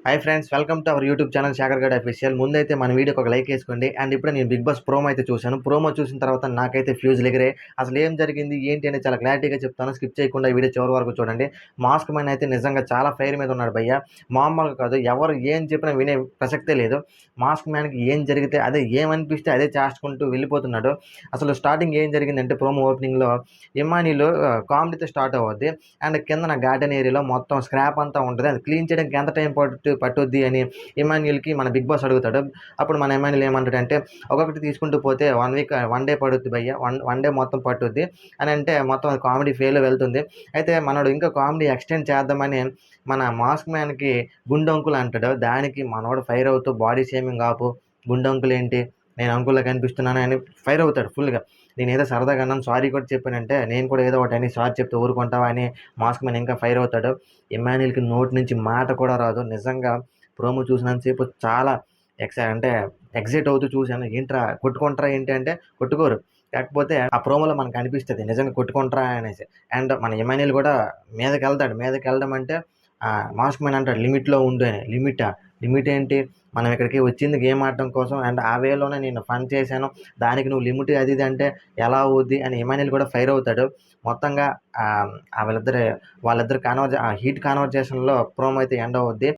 Hi friends, welcome to our YouTube channel Shekhar గడ్ official. ముందైతే మన వీడియోకి ఒక లైక్ వేసుకోండి. అండ్ ఇప్పుడే నేను బిగ్ బాస్ ప్రోమో అయితే చూశాను. ప్రోమో చూసిన తర్వాత నాకైతే ఫ్యూజులు ఎగిరే. అసలు ఏం జరిగింది ఏంటి అనేది చాలా క్లారిటీగా చెప్తాను. స్కిప్ చేయకుండా ఈ వీడియో చివరి వరకు చూడండి. మాస్క్ మ్యాన్ అయితే నిజంగా చాలా ఫైర్ మీద ఉన్నాడు భయ్య. మామూలుగా కాదు, ఎవరు ఏం చెప్పినా వినే ప్రసక్తే లేదు. మాస్క్ మ్యాన్కి ఏం జరిగితే అదే, ఏమనిపిస్తే అదే చేసుకుంటూ వెళ్ళిపోతున్నాడు. అసలు స్టార్టింగ్ ఏం జరిగిందంటే ప్రోమో ఓపెనింగ్లో ఇమానీలో కామెడీతో స్టార్ట్ అవుద్ది. అండ్ కింద గార్డెన్ ఏరియాలో మొత్తం స్క్రాప్ అంతా ఉంటుంది. అది క్లీన్ చేయడానికి ఎంత టైం పట్టుద్ది అని ఇమాన్యుయల్కి మన బిగ్ బాస్ అడుగుతాడు. అప్పుడు మన ఇమాన్యుల్ ఏమంటాడంటే, ఒక్కొక్కటి తీసుకుంటూ పోతే 1 వీక్ 1 డే పడుద్ది భయ్య, వన్ డే మొత్తం పట్టుద్ది అని అంటే మొత్తం కామెడీ ఫెయిల్ వెళ్తుంది. అయితే మనోడు ఇంకా కామెడీ ఎక్స్టెండ్ చేద్దామని మన మాస్క్ మ్యాన్కి గుండొంకులు అంటాడు. దానికి మనోడు ఫైర్ అవుతూ బాడీ షేమింగ్ ఆపు, గుండొంకులు ఏంటి, నేను అంకుల్లా కనిపిస్తున్నాను అని ఫైర్ అవుతాడు ఫుల్గా. నేను ఏదో సరదాగా అన్నాను, సారీ కూడా చెప్పానంటే నేను కూడా ఏదో ఒకటి అని సారీ చెప్తే ఊరుకుంటావా అని మాస్క్ మ్యాన్ ఇంకా ఫైర్ అవుతాడు. ఇమాన్యుల్కి నోటి నుంచి మాట కూడా రాదు. నిజంగా ప్రోమో చూసినంతసేపు చాలా అంటే ఎగ్జైట్ అవుతూ చూశాను. ఏంట్రా కొట్టుకుంటారా ఏంటి అంటే కొట్టుకోరు. కాకపోతే ఆ ప్రోమోలో మనకు అనిపిస్తుంది నిజంగా కొట్టుకుంటారా అనేసి. అండ్ మన ఇమాన్యుల్ కూడా మీదకి వెళ్తాడు. మీదకి వెళ్ళడం అంటే మాస్క్ మ్యాన్ అంటాడు లిమిట్లో ఉండు అని. లిమిట్ ఏంటి, మనం ఇక్కడికి వచ్చింది గేమ్ ఆడటం కోసం. అండ్ ఆ వేలోనే నేను ఫన్ చేశాను, దానికి నువ్వు లిమిట్ అది ఇది అంటే ఎలా అవుద్ది అని ఇమాన్యుల్ కూడా ఫైర్ అవుతాడు. మొత్తంగా ఆ వాళ్ళిద్దరు హీట్ కాన్వర్జేషన్లో ప్రోమో అయితే ఎండ్ అవుద్ది.